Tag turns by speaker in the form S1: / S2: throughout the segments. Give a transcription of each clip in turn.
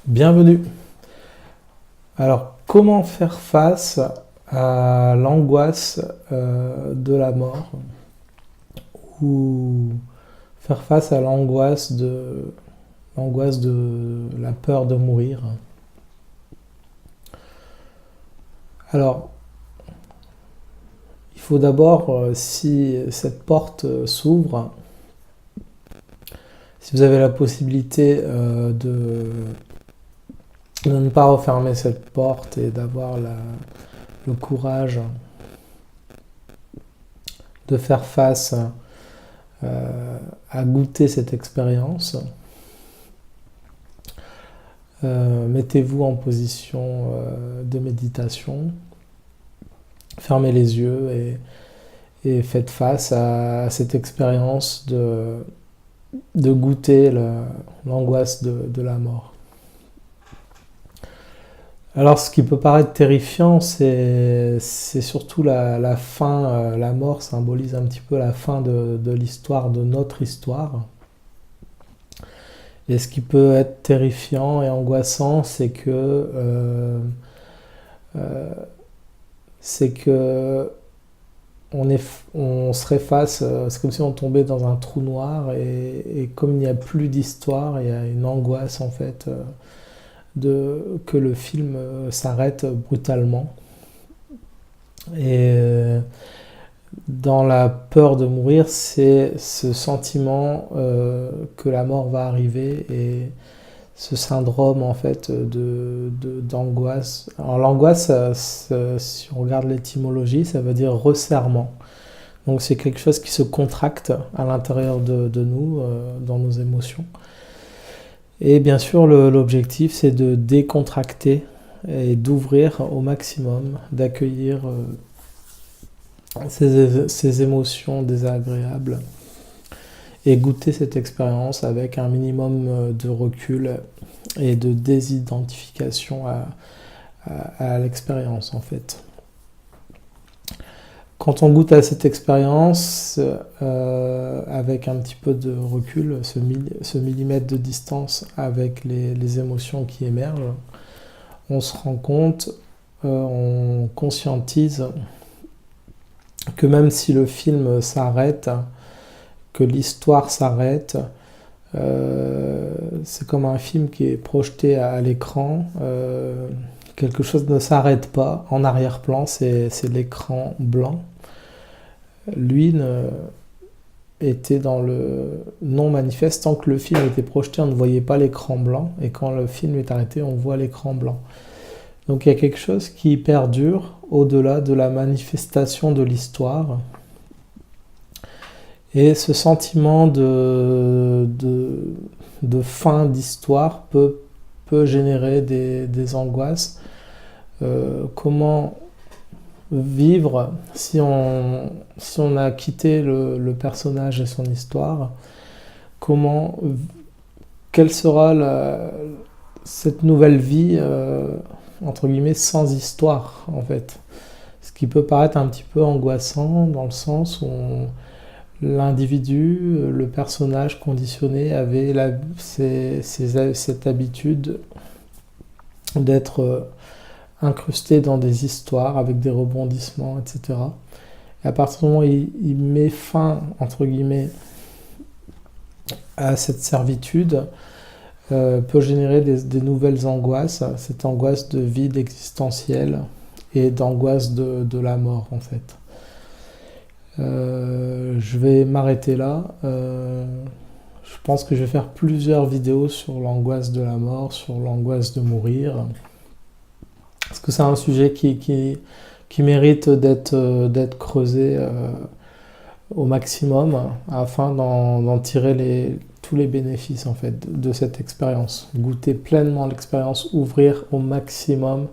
S1: Bienvenue. Alors, comment faire face à l'angoisse de la mort ou faire face à l'angoisse de la peur de mourir? Alors, il faut d'abord, si cette porte s'ouvre, si vous avez la possibilité de ne pas refermer cette porte et d'avoir le courage de faire face à goûter cette expérience, mettez-vous en position de méditation, fermez les yeux et faites face à cette expérience de goûter l'angoisse de la mort. Alors, ce qui peut paraître terrifiant, c'est surtout la fin. La mort symbolise un petit peu la fin de l'histoire, de notre histoire. Et ce qui peut être terrifiant et angoissant, c'est que on serait face, c'est comme si on tombait dans un trou noir et comme il n'y a plus d'histoire, il y a une angoisse en fait que le film s'arrête brutalement. Et dans la peur de mourir, c'est ce sentiment que la mort va arriver et ce syndrome en fait d'angoisse. Alors l'angoisse, si on regarde l'étymologie, ça veut dire resserrement. Donc c'est quelque chose qui se contracte à l'intérieur de nous, dans nos émotions. Et bien sûr, l'objectif, c'est de décontracter et d'ouvrir au maximum, d'accueillir ces émotions désagréables et goûter cette expérience avec un minimum de recul et de désidentification à l'expérience en fait. Quand on goûte à cette expérience avec un petit peu de recul, ce millimètre de distance avec les émotions qui émergent, on se rend compte, on conscientise que même si le film s'arrête, que l'histoire s'arrête, c'est comme un film qui est projeté à l'écran, quelque chose ne s'arrête pas. En arrière-plan, c'est l'écran blanc. Lui était dans le non manifeste. Tant que le film était projeté, on ne voyait pas l'écran blanc. Et quand le film est arrêté, on voit l'écran blanc. Donc il y a quelque chose qui perdure au-delà de la manifestation de l'histoire. Et ce sentiment de fin d'histoire peut générer des angoisses. Comment vivre si on a quitté le personnage et son histoire? Quelle sera cette nouvelle vie entre guillemets sans histoire en fait? Ce qui peut paraître un petit peu angoissant dans le sens où l'individu, le personnage conditionné avait cette habitude d'être incrusté dans des histoires avec des rebondissements, etc. Et à partir du moment où il met fin, entre guillemets, à cette servitude, peut générer des nouvelles angoisses, cette angoisse de vide existentiel et d'angoisse de la mort, en fait. Je vais m'arrêter là. Je pense que je vais faire plusieurs vidéos sur l'angoisse de la mort, sur l'angoisse de mourir. Parce que c'est un sujet qui mérite d'être creusé au maximum afin d'en tirer tous les bénéfices en fait de cette expérience. Goûter pleinement l'expérience, ouvrir au maximum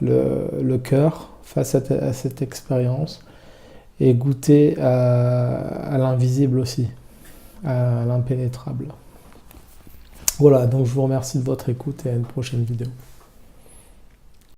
S1: le cœur face à cette expérience et goûter à l'invisible aussi, à l'impénétrable. Voilà, donc je vous remercie de votre écoute et à une prochaine vidéo.